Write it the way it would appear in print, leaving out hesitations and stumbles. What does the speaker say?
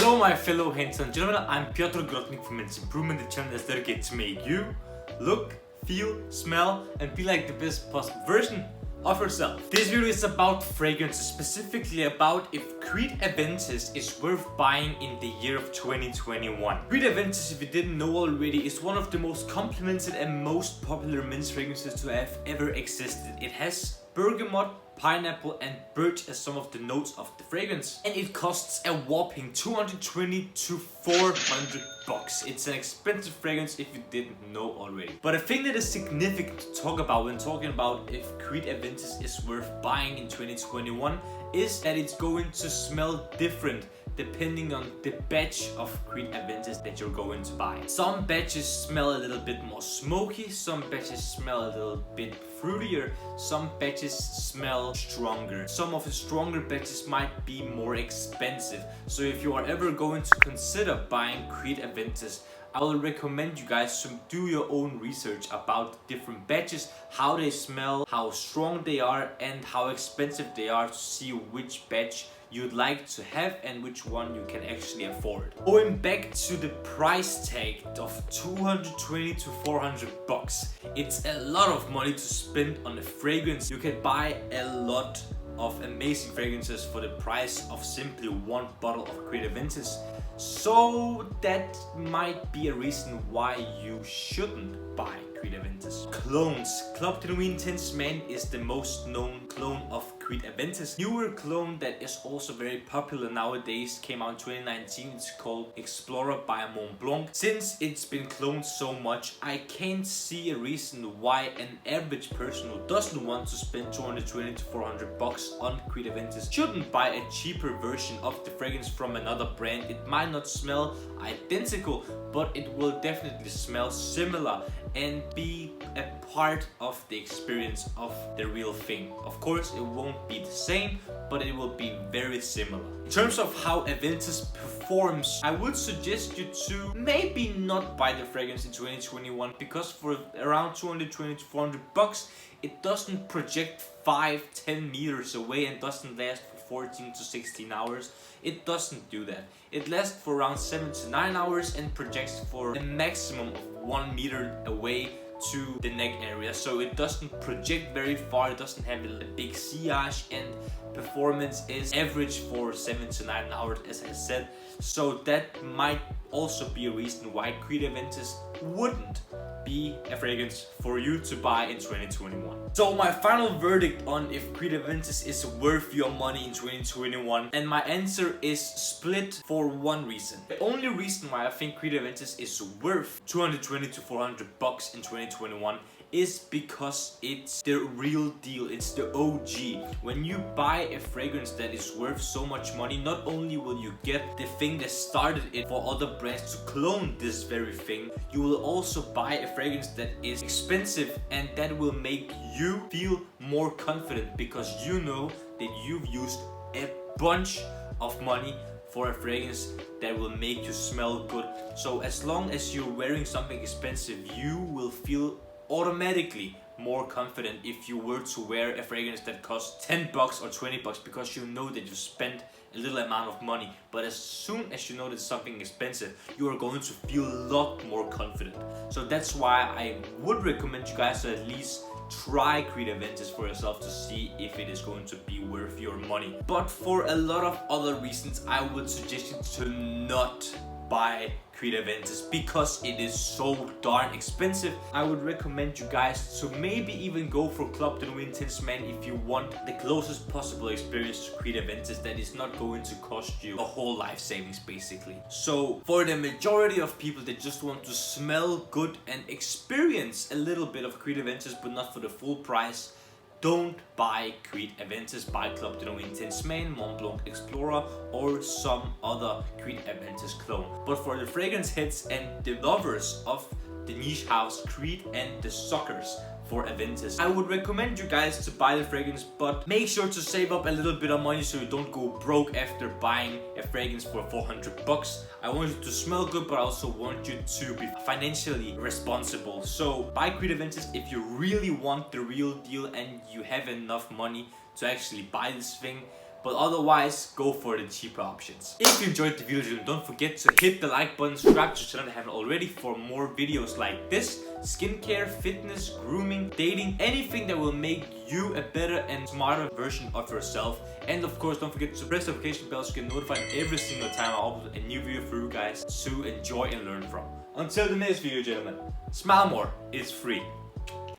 Hello my fellow handsome and gentlemen, I'm Piotr Grotnik from Men's Improvement, the channel that's dedicated to make you look, feel, smell and be like the best possible version of yourself. This video is about fragrances, specifically about if Creed Aventus is worth buying in the year of 2021. Creed Aventus, if you didn't know already, is one of the most complimented and most popular men's fragrances to have ever existed. It has bergamot, pineapple and birch as some of the notes of the fragrance, and it costs a whopping 220 to 400 bucks. It's an expensive fragrance if you didn't know already. But a thing that is significant to talk about when talking about if Creed Aventus is worth buying in 2021 is that it's going to smell different depending on the batch of Creed Aventus that you're going to buy. Some batches smell a little bit more smoky, some batches smell a little bit fruitier, some batches smell stronger. Some of the stronger batches might be more expensive. So if you are ever going to consider buying Creed Aventus, I will recommend you guys to do your own research about different batches, how they smell, how strong they are and how expensive they are, to see which batch you'd like to have and which one you can actually afford. Going back to the price tag of 220 to 400 bucks, it's a lot of money to spend on a fragrance. You can buy a lot of amazing fragrances for the price of simply one bottle of Creed Aventus. So that might be a reason why you shouldn't buy Creed Aventus. Clones. Club de Nuit Intense Man is the most known clone of Creed Aventus. Newer clone that is also very popular nowadays came out in 2019. It's called Explorer by Montblanc. Since it's been cloned so much, I can't see a reason why an average person who doesn't want to spend 220 to 400 bucks on Creed Aventus shouldn't buy a cheaper version of the fragrance from another brand. It might not smell identical, but it will definitely smell similar and be a part of the experience of the real thing. Of course, it won't be the same, but it will be very similar. In terms of how Aventus performs, I would suggest you to maybe not buy the fragrance in 2021, because for around 220 to 400 bucks, it doesn't project 5-10 meters away and doesn't last for 14 to 16 hours. It doesn't do that. It lasts for around 7 to 9 hours and projects for a maximum of 1 meter away to the neck area. So it doesn't project very far, it doesn't have a big sillage, and performance is average for 7 to 9 hours, as I said. So that might also be a reason why Creed Aventus wouldn't be a fragrance for you to buy in 2021. So my final verdict on if Creed Aventus is worth your money in 2021, and my answer is split for one reason. The only reason why I think Creed Aventus is worth 220 to 400 bucks in 2021 is because it's the real deal, it's the OG. When you buy a fragrance that is worth so much money, not only will you get the thing that started it for other brands to clone this very thing, you will also buy a fragrance that is expensive and that will make you feel more confident, because you know that you've used a bunch of money for a fragrance that will make you smell good. So as long as you're wearing something expensive, you will feel automatically more confident if you were to wear a fragrance that costs 10 bucks or 20 bucks, because you know that you spent a little amount of money. But as soon as you know that something expensive, you are going to feel a lot more confident. So that's why I would recommend you guys to at least try Creed Aventus for yourself to see if it is going to be worth your money. But for a lot of other reasons, I would suggest you to not buy Creed Aventus, because it is so darn expensive. I would recommend you guys to maybe even go for Club de Nuit Intense Man if you want the closest possible experience to Creed Aventus that is not going to cost you a whole life savings basically. So for the majority of people that just want to smell good and experience a little bit of Creed Aventus but not for the full price, don't buy Creed Aventus. Buy Club de Nuit Intense Man, Montblanc Explorer or some other Creed Aventus clone. But for the fragrance heads and the lovers of the niche house Creed and the suckers for Aventus, I would recommend you guys to buy the fragrance, but make sure to save up a little bit of money so you don't go broke after buying a fragrance for 400 bucks. I want you to smell good, but I also want you to be financially responsible. So buy Creed Aventus if you really want the real deal and you have enough money to actually buy this thing. but otherwise go for the cheaper options. If you enjoyed the video, don't forget to hit the like button, subscribe to the channel if you haven't already for more videos like this. Skincare, fitness, grooming, dating, anything that will make you a better and smarter version of yourself. And of course, don't forget to press the notification bell so you get notified every single time I upload a new video for you guys to enjoy and learn from. Until the next video, gentlemen, smile more, it's free.